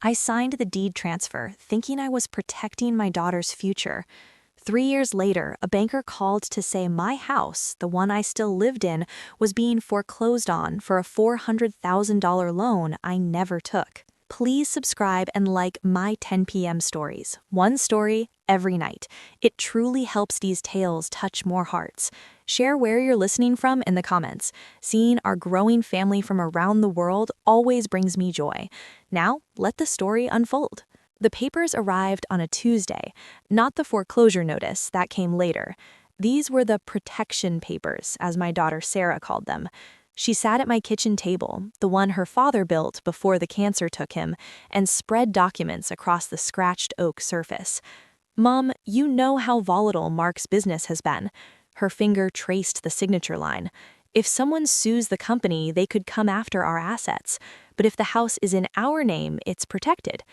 I signed the deed transfer, thinking I was protecting my daughter's future. 3 years later, a banker called to say my house, the one I still lived in, was being foreclosed on for a $400,000 loan I never took. Please subscribe and like my 10 p.m. stories. One story every night. It truly helps these tales touch more hearts. Share where you're listening from in the comments. Seeing our growing family from around the world always brings me joy. Now, let the story unfold. The papers arrived on a Tuesday, not the foreclosure notice that came later. These were the protection papers, as my daughter Sarah called them. She sat at my kitchen table, the one her father built before the cancer took him, and spread documents across the scratched oak surface. "Mom, you know how volatile Mark's business has been." Her finger traced the signature line. "If someone sues the company, they could come after our assets. But if the house is in our name, it's protected."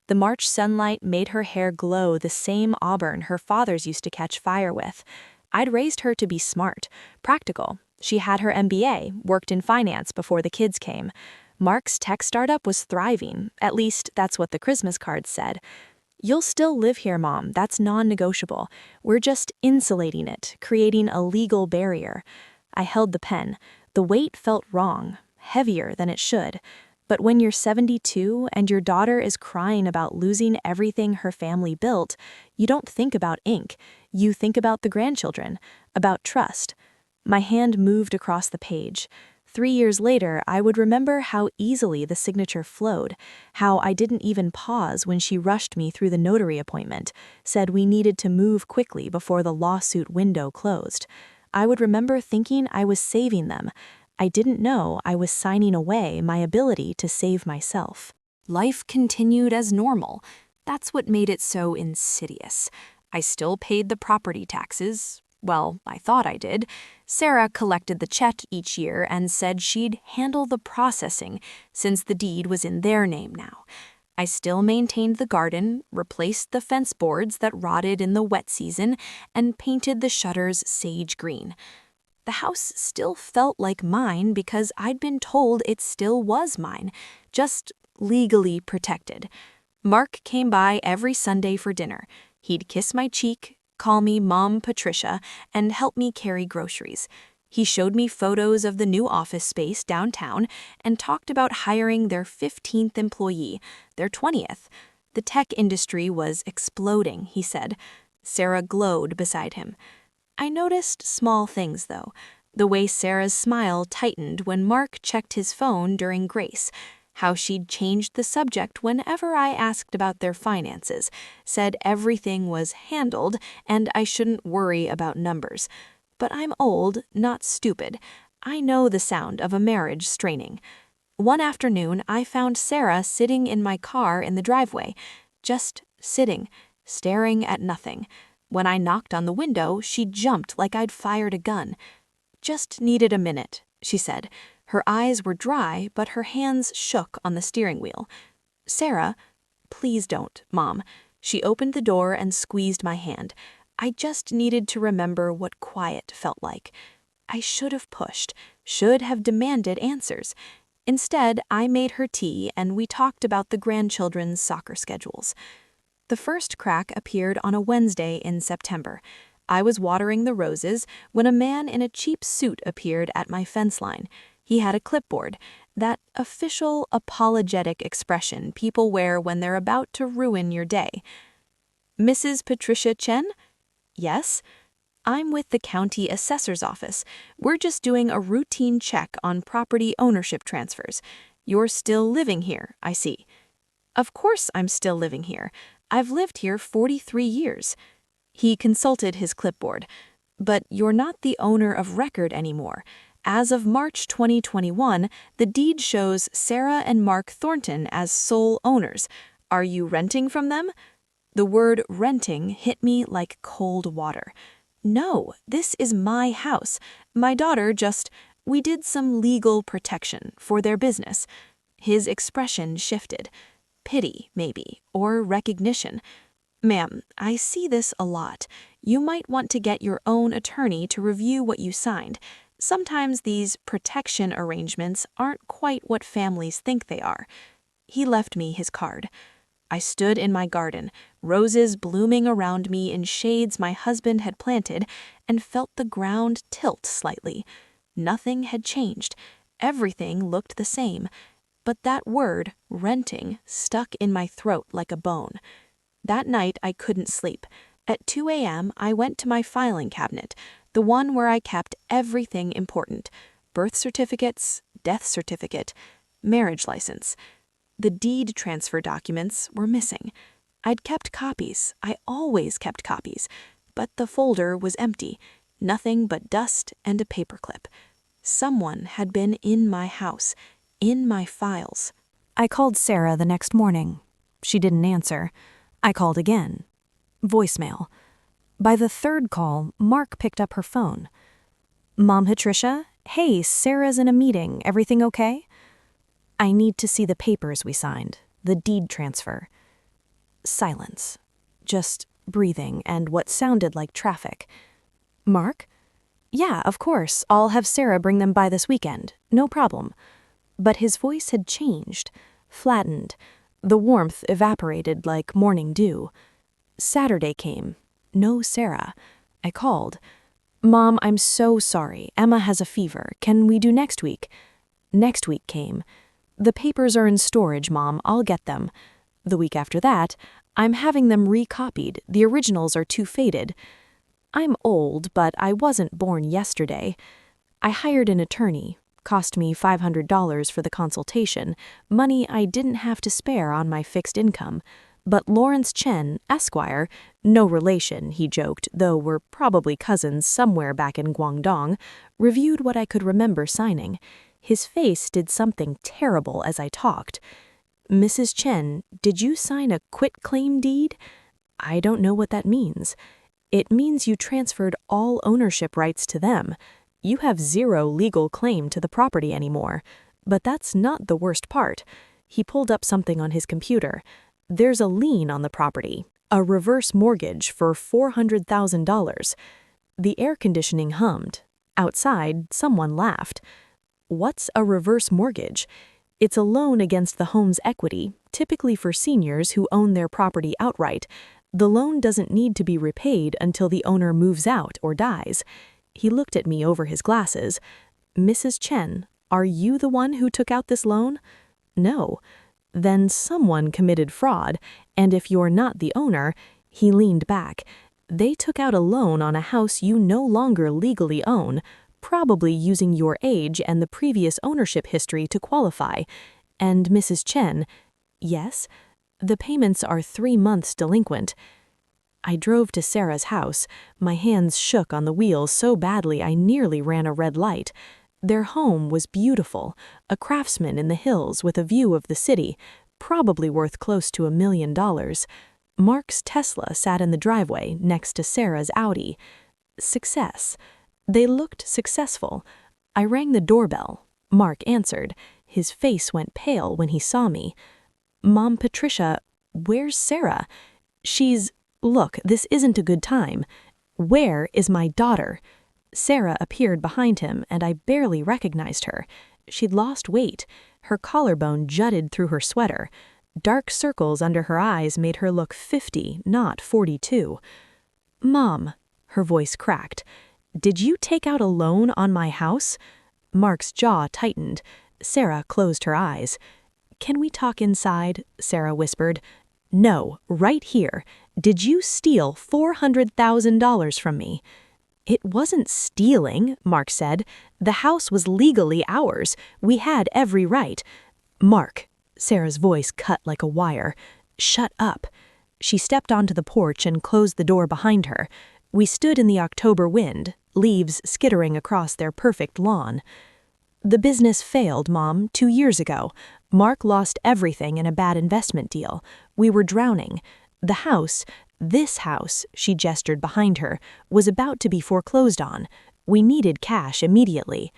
The March sunlight made her hair glow the same auburn her father's used to catch fire with. I'd raised her to be smart, practical. She had her MBA, worked in finance before the kids came. Mark's tech startup was thriving, at least that's what the Christmas cards said. "You'll still live here, Mom, that's non-negotiable. We're just insulating it, creating a legal barrier." I held the pen. The weight felt wrong, heavier than it should. But when you're 72 and your daughter is crying about losing everything her family built, you don't think about ink. You think about the grandchildren, about trust. My hand moved across the page. 3 years later, I would remember how easily the signature flowed, how I didn't even pause when she rushed me through the notary appointment, said we needed to move quickly before the lawsuit window closed. I would remember thinking I was saving them. I didn't know I was signing away my ability to save myself. Life continued as normal. That's what made it so insidious. I still paid the property taxes. Well, I thought I did. Sarah collected the check each year and said she'd handle the processing since the deed was in their name now. I still maintained the garden, replaced the fence boards that rotted in the wet season, and painted the shutters sage green. The house still felt like mine because I'd been told it still was mine, just legally protected. Mark came by every Sunday for dinner. He'd kiss my cheek, call me Mom Patricia, and help me carry groceries. He showed me photos of the new office space downtown and talked about hiring their 15th employee, their 20th. The tech industry was exploding, he said. Sarah glowed beside him. I noticed small things, though. The way Sarah's smile tightened when Mark checked his phone during grace, how she'd changed the subject whenever I asked about their finances, said everything was handled and I shouldn't worry about numbers. But I'm old, not stupid. I know the sound of a marriage straining. One afternoon, I found Sarah sitting in my car in the driveway, just sitting, staring at nothing. When I knocked on the window, she jumped like I'd fired a gun. "Just needed a minute," she said. Her eyes were dry, but her hands shook on the steering wheel. "Sarah, please don't, Mom." She opened the door and squeezed my hand. I just needed to remember what quiet felt like. I should have pushed, should have demanded answers. Instead, I made her tea and we talked about the grandchildren's soccer schedules. The first crack appeared on a Wednesday in September. I was watering the roses when a man in a cheap suit appeared at my fence line. He had a clipboard, that official, apologetic expression people wear when they're about to ruin your day. "Mrs. Patricia Chen?" "Yes." "I'm with the county assessor's office. We're just doing a routine check on property ownership transfers. You're still living here, I see." "Of course I'm still living here. I've lived here 43 years. He consulted his clipboard. "But you're not the owner of record anymore. As of March 2021, the deed shows Sarah and Mark Thornton as sole owners. Are you renting from them?" The word renting hit me like cold water. "No, this is my house. My daughter we did some legal protection for their business." His expression shifted. Pity, maybe, or recognition. "Ma'am, I see this a lot. You might want to get your own attorney to review what you signed. Sometimes these protection arrangements aren't quite what families think they are." He left me his card. I stood in my garden, roses blooming around me in shades my husband had planted, and felt the ground tilt slightly. Nothing had changed. Everything looked the same. But that word, renting, stuck in my throat like a bone. That night I couldn't sleep. At 2 a.m., I went to my filing cabinet, the one where I kept everything important: birth certificates, death certificate, marriage license. The deed transfer documents were missing. I'd kept copies. I always kept copies. But the folder was empty. Nothing but dust and a paperclip. Someone had been in my house, in my files. I called Sarah the next morning. She didn't answer. I called again. Voicemail. By the third call, Mark picked up her phone. Mom, Patricia? Hey, Sarah's in a meeting. Everything okay? I need to see the papers we signed, the deed transfer. Silence. Just breathing and what sounded like traffic. Mark? Yeah, of course. I'll have Sarah bring them by this weekend. No problem. But his voice had changed, flattened. The warmth evaporated like morning dew. Saturday came. No Sarah. I called. Mom, I'm so sorry. Emma has a fever. Can we do next week? Next week came. The papers are in storage, Mom. I'll get them. The week after that, I'm having them recopied. The originals are too faded. I'm old, but I wasn't born yesterday. I hired an attorney. Cost me $500 for the consultation, money I didn't have to spare on my fixed income. But Lawrence Chen, Esquire, no relation, he joked, though we're probably cousins somewhere back in Guangdong, reviewed what I could remember signing. His face did something terrible as I talked. Mrs. Chen, did you sign a quitclaim deed? I don't know what that means. It means you transferred all ownership rights to them. You have zero legal claim to the property anymore. But that's not the worst part. He pulled up something on his computer. There's a lien on the property, a reverse mortgage for $400,000. The air conditioning hummed. Outside, someone laughed. What's a reverse mortgage? It's a loan against the home's equity, typically for seniors who own their property outright. The loan doesn't need to be repaid until the owner moves out or dies. He looked at me over his glasses. Mrs. Chen, are you the one who took out this loan? No. Then someone committed fraud, and if you're not the owner, he leaned back. They took out a loan on a house you no longer legally own, probably using your age and the previous ownership history to qualify. And Mrs. Chen, yes, the payments are 3 months delinquent. I drove to Sarah's house. My hands shook on the wheels so badly I nearly ran a red light. Their home was beautiful, a craftsman in the hills with a view of the city, probably worth close to $1 million. Mark's Tesla sat in the driveway next to Sarah's Audi. Success. They looked successful. I rang the doorbell. Mark answered. His face went pale when he saw me. Mom, Patricia, where's Sarah? Look, this isn't a good time. Where is my daughter? Sarah appeared behind him, and I barely recognized her. She'd lost weight. Her collarbone jutted through her sweater. Dark circles under her eyes made her look 50, not 42. Mom, her voice cracked. Did you take out a loan on my house? Mark's jaw tightened. Sarah closed her eyes. Can we talk inside? Sarah whispered. No, right here. Did you steal $400,000 from me? It wasn't stealing, Mark said. The house was legally ours. We had every right. Mark, Sarah's voice cut like a wire. Shut up. She stepped onto the porch and closed the door behind her. We stood in the October wind, leaves skittering across their perfect lawn. The business failed, Mom, 2 years ago. Mark lost everything in a bad investment deal. We were drowning. The house, this house, she gestured behind her, was about to be foreclosed on. We needed cash immediately.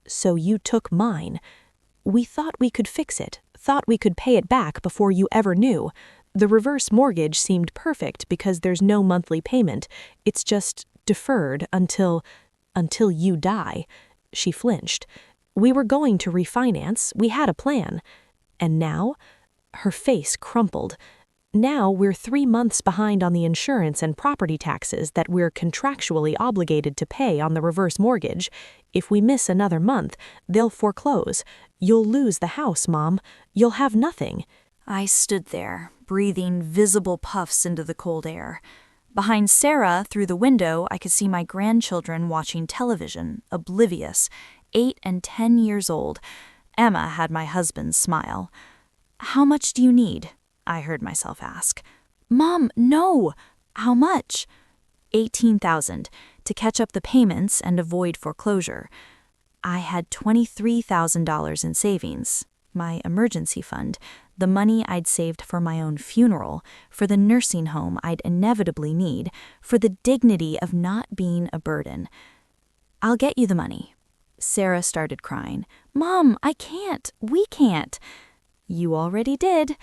So you took mine. We thought we could fix it, thought we could pay it back before you ever knew. The reverse mortgage seemed perfect because there's no monthly payment. It's just deferred until you die. She flinched. We were going to refinance. We had a plan. And now? Her face crumpled. Now we're 3 months behind on the insurance and property taxes that we're contractually obligated to pay on the reverse mortgage. If we miss another month, they'll foreclose. You'll lose the house, Mom. You'll have nothing. I stood there, breathing visible puffs into the cold air. Behind Sarah, through the window, I could see my grandchildren watching television, oblivious, 8 and 10 years old. Emma had my husband's smile. "How much do you need?" I heard myself ask. "Mom, no! How much?" $18,000 to catch up the payments and avoid foreclosure. I had $23,000 in savings, my emergency fund, the money I'd saved for my own funeral, for the nursing home I'd inevitably need, for the dignity of not being a burden. "I'll get you the money." Sarah started crying. "Mom, I can't. We can't." "You already did."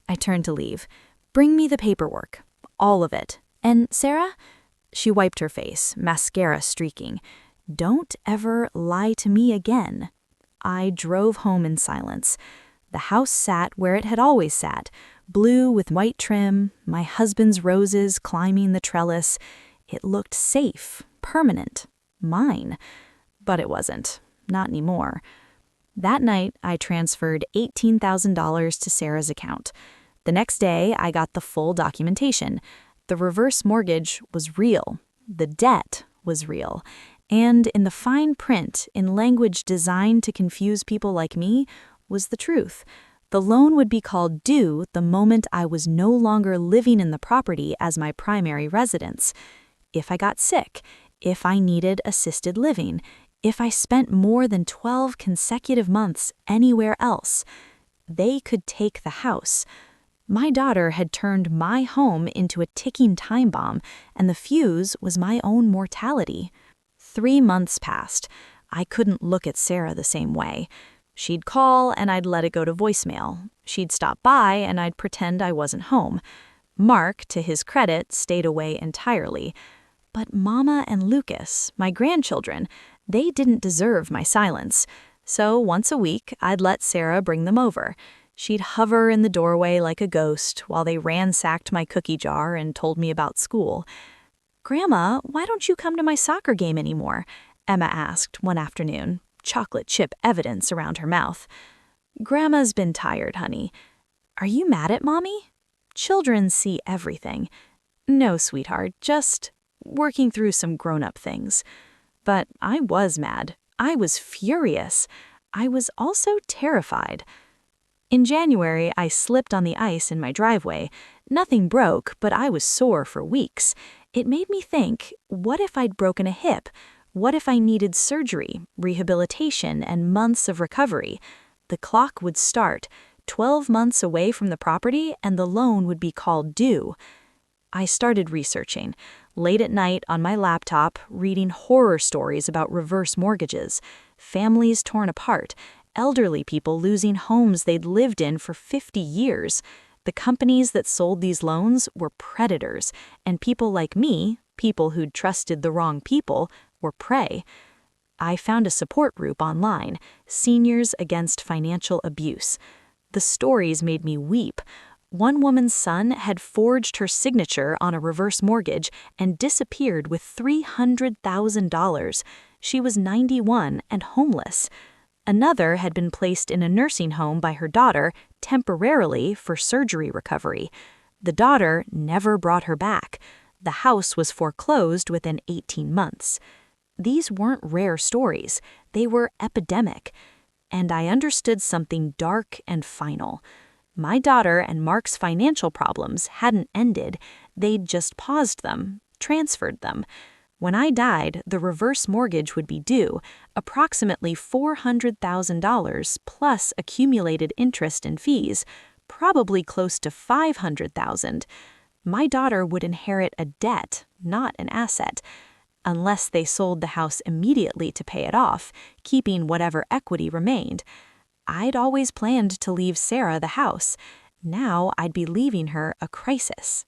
I turned to leave. "Bring me the paperwork. All of it. And Sarah?" She wiped her face, mascara streaking. "Don't ever lie to me again." I drove home in silence. The house sat where it had always sat, blue with white trim, my husband's roses climbing the trellis. It looked safe, permanent, mine. But it wasn't. Not anymore. That night, I transferred $18,000 to Sarah's account. The next day, I got the full documentation. The reverse mortgage was real. The debt was real. And in the fine print, in language designed to confuse people like me, was the truth. The loan would be called due the moment I was no longer living in the property as my primary residence. If I got sick, if I needed assisted living, if I spent more than 12 consecutive months anywhere else, they could take the house. My daughter had turned my home into a ticking time bomb, and the fuse was my own mortality. 3 months passed. I couldn't look at Sarah the same way. She'd call, and I'd let it go to voicemail. She'd stop by, and I'd pretend I wasn't home. Mark, to his credit, stayed away entirely. But Mama and Lucas, my grandchildren, they didn't deserve my silence. So once a week, I'd let Sarah bring them over. She'd hover in the doorway like a ghost while they ransacked my cookie jar and told me about school. "Grandma, why don't you come to my soccer game anymore?" Emma asked one afternoon, chocolate chip evidence around her mouth. "Grandma's been tired, honey." "Are you mad at Mommy?" Children see everything. "No, sweetheart, just working through some grown-up things." But I was mad. I was furious. I was also terrified. In January, I slipped on the ice in my driveway. Nothing broke, but I was sore for weeks. It made me think, what if I'd broken a hip? What if I needed surgery, rehabilitation, and months of recovery? The clock would start, 12 months away from the property, and the loan would be called due. I started researching, late at night on my laptop, reading horror stories about reverse mortgages, families torn apart, elderly people losing homes they'd lived in for 50 years. The companies that sold these loans were predators, and people like me, people who'd trusted the wrong people, were prey. I found a support group online, Seniors Against Financial Abuse. The stories made me weep. One woman's son had forged her signature on a reverse mortgage and disappeared with $300,000. She was 91 and homeless. Another had been placed in a nursing home by her daughter temporarily for surgery recovery. The daughter never brought her back. The house was foreclosed within 18 months. These weren't rare stories. They were epidemic. And I understood something dark and final. My daughter and Mark's financial problems hadn't ended. They'd just paused them, transferred them. When I died, the reverse mortgage would be due, approximately $400,000 plus accumulated interest and fees, probably close to $500,000. My daughter would inherit a debt, not an asset. Unless they sold the house immediately to pay it off, keeping whatever equity remained. I'd always planned to leave Sarah the house. Now I'd be leaving her a crisis.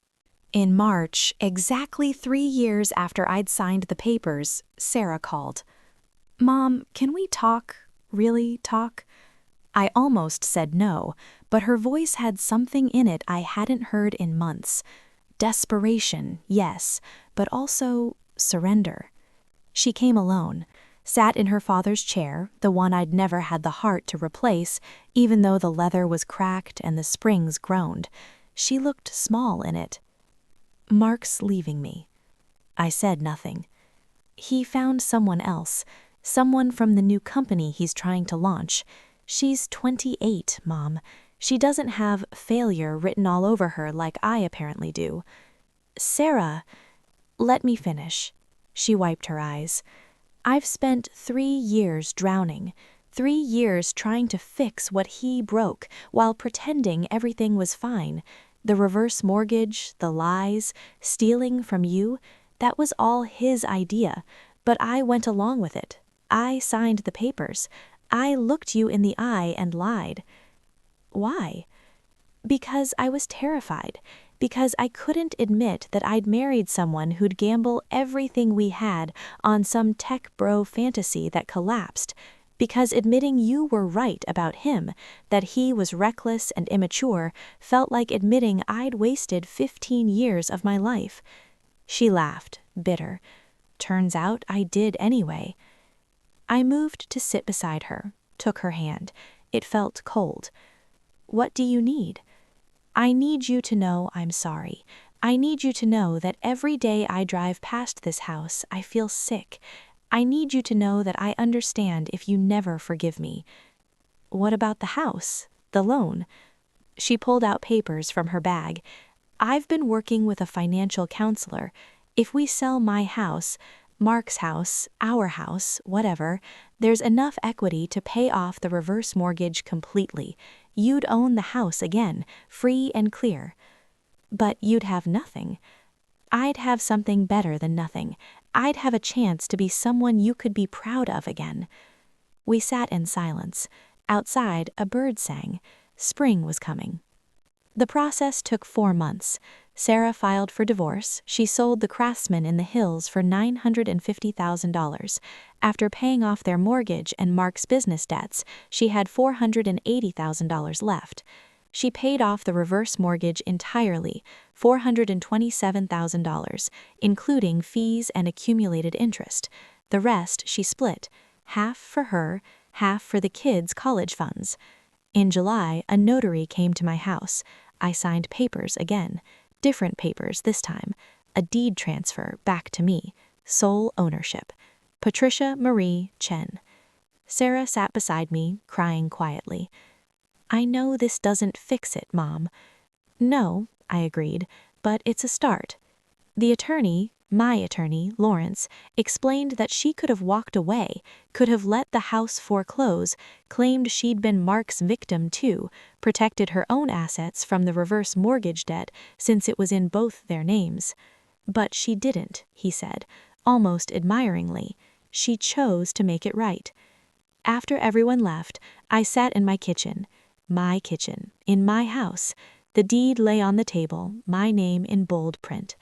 In March, exactly 3 years after I'd signed the papers, Sarah called. "Mom, can we talk? Really talk?" I almost said no, but her voice had something in it I hadn't heard in months. Desperation, yes, but also surrender. She came alone, sat in her father's chair, the one I'd never had the heart to replace, even though the leather was cracked and the springs groaned. She looked small in it. "Mark's leaving me." I said nothing. "He found someone else, someone from the new company he's trying to launch. She's 28, Mom. She doesn't have failure written all over her like I apparently do." "Sarah, let me finish." She wiped her eyes. "I've spent 3 years drowning, 3 years trying to fix what he broke while pretending everything was fine. The reverse mortgage, the lies, stealing from you, that was all his idea, but I went along with it. I signed the papers. I looked you in the eye and lied." "Why?" "Because I was terrified. Because I couldn't admit that I'd married someone who'd gamble everything we had on some tech bro fantasy that collapsed. Because admitting you were right about him, that he was reckless and immature, felt like admitting I'd wasted 15 years of my life." She laughed, bitter. "Turns out I did anyway." I moved to sit beside her, took her hand. It felt cold. "What do you need?" "I need you to know I'm sorry. I need you to know that every day I drive past this house, I feel sick. I need you to know that I understand if you never forgive me." "What about the house? The loan?" She pulled out papers from her bag. "I've been working with a financial counselor. If we sell my house, Mark's house, our house, whatever, there's enough equity to pay off the reverse mortgage completely. You'd own the house again, free and clear." "But you'd have nothing." "I'd have something better than nothing. I'd have a chance to be someone you could be proud of again." We sat in silence. Outside, a bird sang. Spring was coming. The process took 4 months. Sarah filed for divorce. She sold the Craftsman in the Hills for $950,000. After paying off their mortgage and Mark's business debts, she had $480,000 left. She paid off the reverse mortgage entirely, $427,000, including fees and accumulated interest. The rest she split, half for her, half for the kids' college funds. In July, a notary came to my house. I signed papers again. Different papers this time. A deed transfer back to me. Sole ownership. Patricia Marie Chen. Sarah sat beside me, crying quietly. "I know this doesn't fix it, Mom." "No," I agreed, "but it's a start." The attorney, my attorney, Lawrence, explained that she could have walked away, could have let the house foreclose, claimed she'd been Mark's victim too, protected her own assets from the reverse mortgage debt since it was in both their names. But she didn't, he said, almost admiringly. She chose to make it right. After everyone left, I sat in my kitchen, in my house. The deed lay on the table, my name in bold print.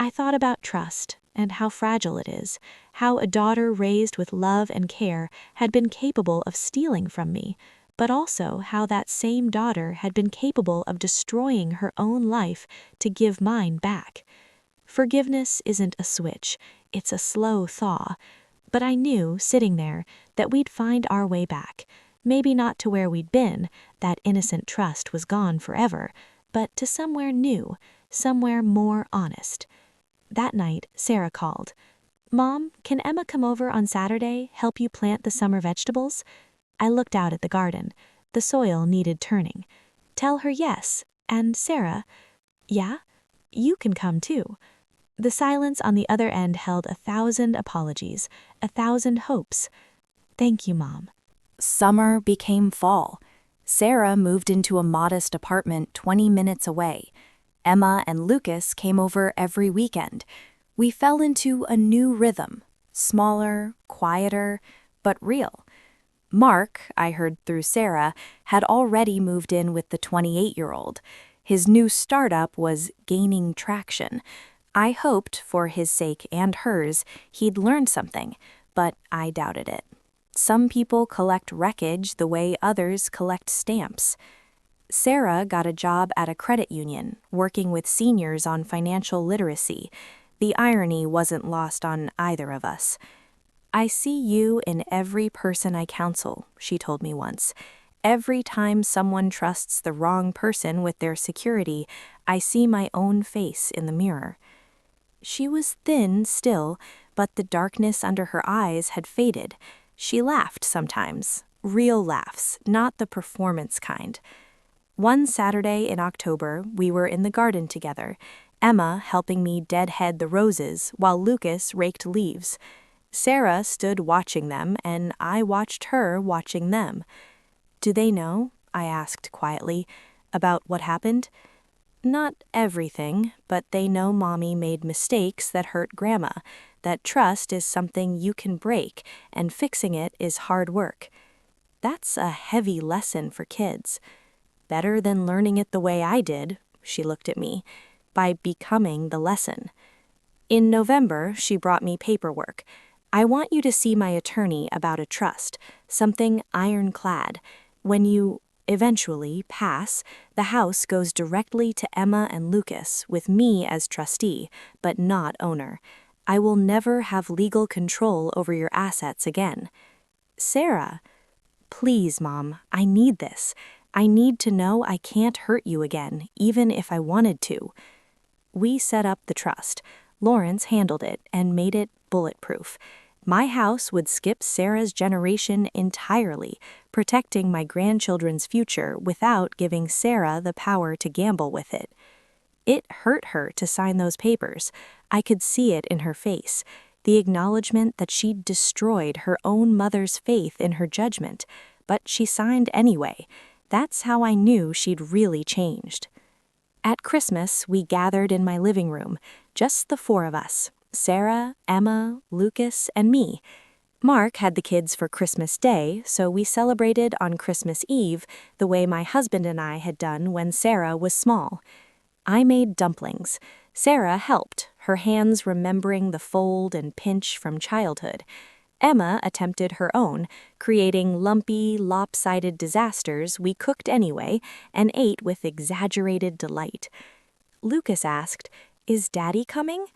I thought about trust and how fragile it is, how a daughter raised with love and care had been capable of stealing from me, but also how that same daughter had been capable of destroying her own life to give mine back. Forgiveness isn't a switch, it's a slow thaw. But I knew, sitting there, that we'd find our way back. Maybe not to where we'd been, that innocent trust was gone forever, but to somewhere new, somewhere more honest. That night, Sarah called. "Mom, can Emma come over on Saturday, help you plant the summer vegetables?" I looked out at the garden. The soil needed turning. "Tell her yes. And Sarah." "Yeah? You can come too." The silence on the other end held 1,000 apologies, 1,000 hopes. "Thank you, Mom." Summer became fall. Sarah moved into a modest apartment 20 minutes away. Emma and Lucas came over every weekend. We fell into a new rhythm, smaller, quieter, but real. Mark, I heard through Sarah, had already moved in with the 28-year-old. His new startup was gaining traction. I hoped, for his sake and hers, he'd learned something, but I doubted it. Some people collect wreckage the way others collect stamps. Sarah got a job at a credit union, working with seniors on financial literacy. The irony wasn't lost on either of us. I see you in every person I counsel, she told me once. Every time someone trusts the wrong person with their security, I see my own face in the mirror. She was thin still, but the darkness under her eyes had faded. She laughed sometimes, real laughs, not the performance kind. One Saturday in October, we were in the garden together, Emma helping me deadhead the roses while Lucas raked leaves. Sarah stood watching them, and I watched her watching them. "Do they know?" I asked quietly, "about what happened?" "Not everything, but they know Mommy made mistakes that hurt Grandma, that trust is something you can break, and fixing it is hard work." That's a heavy lesson for kids. Better than learning it the way I did, she looked at me, by becoming the lesson. In November, she brought me paperwork. "I want you to see my attorney about a trust, something ironclad. When you eventually pass, the house goes directly to Emma and Lucas, with me as trustee, but not owner. I will never have legal control over your assets again." "Sarah." "Please, Mom, I need this. I need to know I can't hurt you again, even if I wanted to." We set up the trust. Lawrence handled it and made it bulletproof. My house would skip Sarah's generation entirely, protecting my grandchildren's future without giving Sarah the power to gamble with it. It hurt her to sign those papers. I could see it in her face, the acknowledgement that she'd destroyed her own mother's faith in her judgment. But she signed anyway. That's how I knew she'd really changed. At Christmas, we gathered in my living room, just the four of us, Sarah, Emma, Lucas, and me. Mark had the kids for Christmas Day, so we celebrated on Christmas Eve the way my husband and I had done when Sarah was small. I made dumplings. Sarah helped, her hands remembering the fold and pinch from childhood. Emma attempted her own, creating lumpy, lopsided disasters we cooked anyway and ate with exaggerated delight. Lucas asked, "Is Daddy coming?"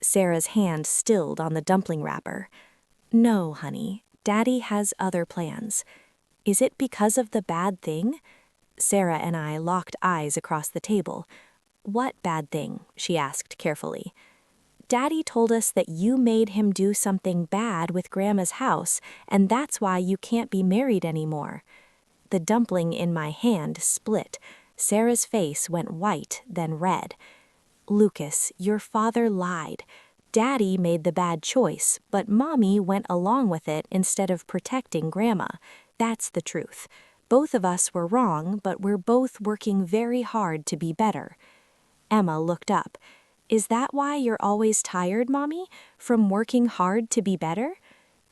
Sarah's hand stilled on the dumpling wrapper. "No, honey, Daddy has other plans." "Is it because of the bad thing?" Sarah and I locked eyes across the table. "What bad thing?" she asked carefully. "Daddy told us that you made him do something bad with Grandma's house, and that's why you can't be married anymore." The dumpling in my hand split. Sarah's face went white, then red. "Lucas, your father lied. Daddy made the bad choice, but Mommy went along with it instead of protecting Grandma. That's the truth. Both of us were wrong, but we're both working very hard to be better." Emma looked up. "Is that why you're always tired, Mommy? From working hard to be better?"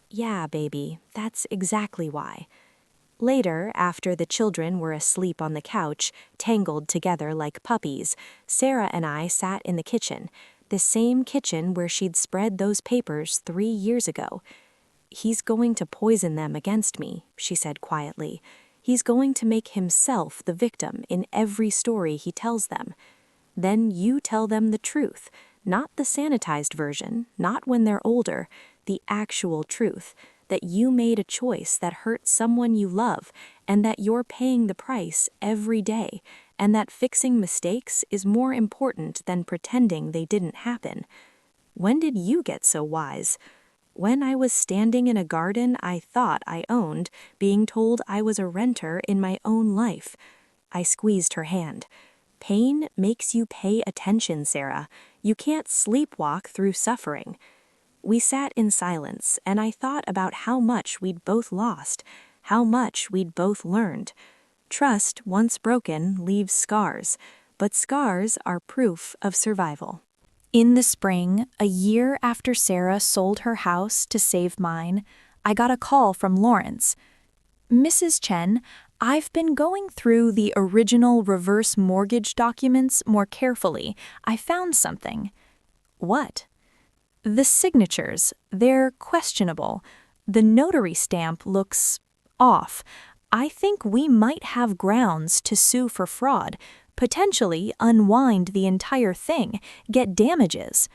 "Yeah, baby, that's exactly why." Later, after the children were asleep on the couch, tangled together like puppies, Sarah and I sat in the kitchen, the same kitchen where she'd spread those papers 3 years ago. "He's going to poison them against me," she said quietly. "He's going to make himself the victim in every story he tells them. Then you tell them the truth, not the sanitized version, not when they're older, the actual truth, that you made a choice that hurt someone you love, and that you're paying the price every day, and that fixing mistakes is more important than pretending they didn't happen. When did you get so wise?" "When I was standing in a garden I thought I owned, being told I was a renter in my own life." I squeezed her hand. "Pain makes you pay attention, Sarah. You can't sleepwalk through suffering." We sat in silence, and I thought about how much we'd both lost, how much we'd both learned. Trust, once broken, leaves scars, but scars are proof of survival. In the spring, a year after Sarah sold her house to save mine, I got a call from Lawrence. "Mrs. Chen, I've been going through the original reverse mortgage documents more carefully. I found something." "What?" "The signatures. They're questionable. The notary stamp looks off. I think we might have grounds to sue for fraud, potentially unwind the entire thing, get damages."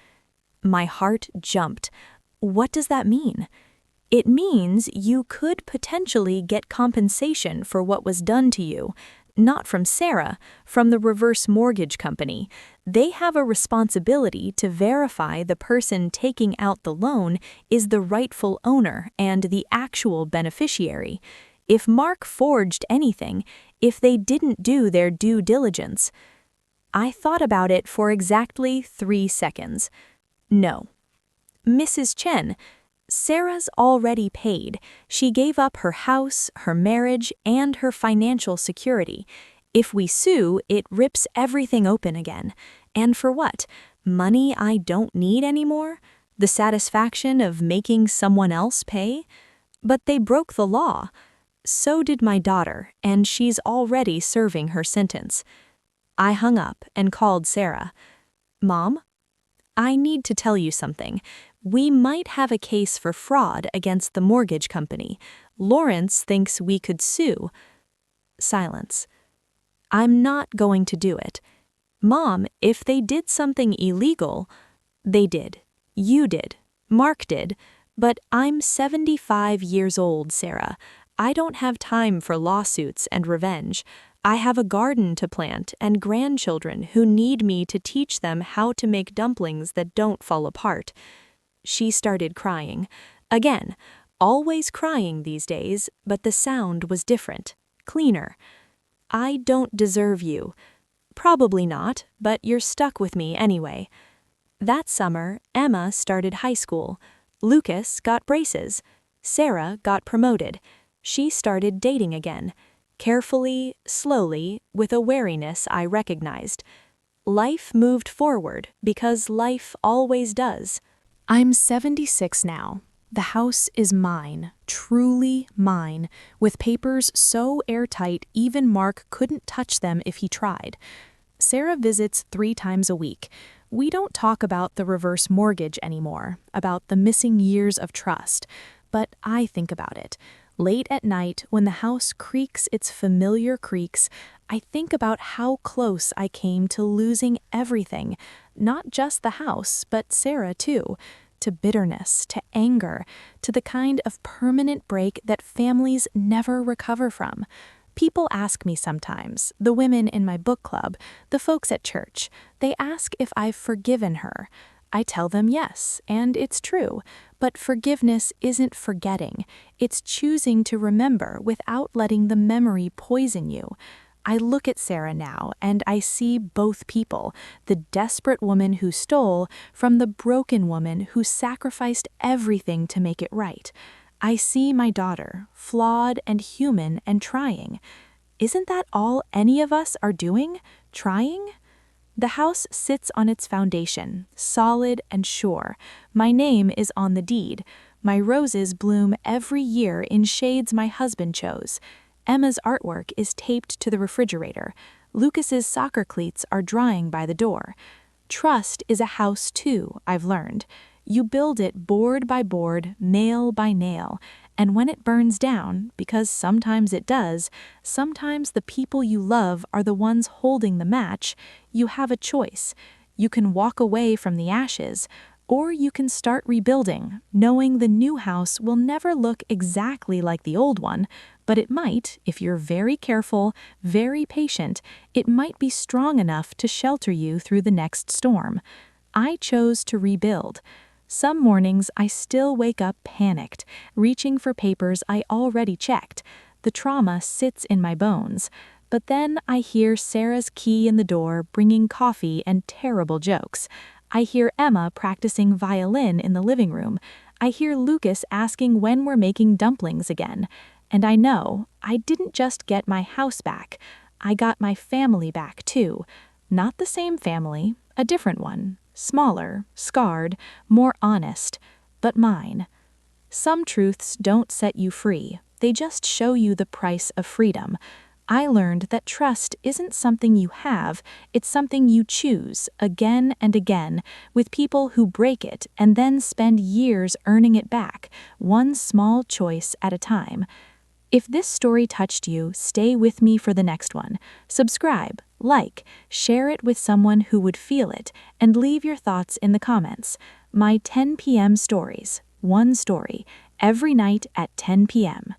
My heart jumped. What does that mean? It means you could potentially get compensation for what was done to you. Not from Sarah, from the reverse mortgage company. They have a responsibility to verify the person taking out the loan is the rightful owner and the actual beneficiary. If Mark forged anything, if they didn't do their due diligence. I thought about it for exactly 3 seconds. No. Mrs. Chen, Sarah's already paid. She gave up her house, her marriage, and her financial security. If we sue, it rips everything open again. And for what? Money I don't need anymore? The satisfaction of making someone else pay? But they broke the law. So did my daughter, and she's already serving her sentence. I hung up and called Sarah. "Mom, I need to tell you something. We might have a case for fraud against the mortgage company. Lawrence thinks we could sue." Silence. "I'm not going to do it. Mom, if they did something illegal..." "They did. You did. Mark did. But I'm 75 years old, Sarah. I don't have time for lawsuits and revenge. I have a garden to plant and grandchildren who need me to teach them how to make dumplings that don't fall apart." She started crying. Again, always crying these days, but the sound was different, cleaner. "I don't deserve you." "Probably not, but you're stuck with me anyway." That summer, Emma started high school. Lucas got braces. Sarah got promoted. She started dating again. Carefully, slowly, with a wariness I recognized. Life moved forward because life always does. I'm 76 now. The house is mine, truly mine, with papers so airtight even Mark couldn't touch them if he tried. Sarah visits 3 times a week. We don't talk about the reverse mortgage anymore, about the missing years of trust, but I think about it. Late at night, when the house creaks its familiar creaks, I think about how close I came to losing everything, not just the house, but Sarah too, to bitterness, to anger, to the kind of permanent break that families never recover from. People ask me sometimes, the women in my book club, the folks at church, they ask if I've forgiven her. I tell them yes, and it's true, but forgiveness isn't forgetting. It's choosing to remember without letting the memory poison you. I look at Sarah now, and I see both people, the desperate woman who stole from the broken woman who sacrificed everything to make it right. I see my daughter, flawed and human and trying. Isn't that all any of us are doing? Trying? The house sits on its foundation, solid and sure. My name is on the deed. My roses bloom every year in shades my husband chose. Emma's artwork is taped to the refrigerator. Lucas's soccer cleats are drying by the door. Trust is a house too, I've learned. You build it board by board, nail by nail, and when it burns down, because sometimes it does, sometimes the people you love are the ones holding the match, you have a choice. You can walk away from the ashes, or you can start rebuilding, knowing the new house will never look exactly like the old one, but it might, if you're very careful, very patient, it might be strong enough to shelter you through the next storm. I chose to rebuild. Some mornings I still wake up panicked, reaching for papers I already checked. The trauma sits in my bones. But then I hear Sarah's key in the door bringing coffee and terrible jokes. I hear Emma practicing violin in the living room. I hear Lucas asking when we're making dumplings again. And I know I didn't just get my house back. I got my family back too. Not the same family, a different one. Smaller, scarred, more honest, but mine. Some truths don't set you free. They just show you the price of freedom. I learned that trust isn't something you have, it's something you choose again and again with people who break it and then spend years earning it back, one small choice at a time. If this story touched you, stay with me for the next one. Subscribe, like, share it with someone who would feel it, and leave your thoughts in the comments. My 10 p.m. stories, one story, every night at 10 p.m.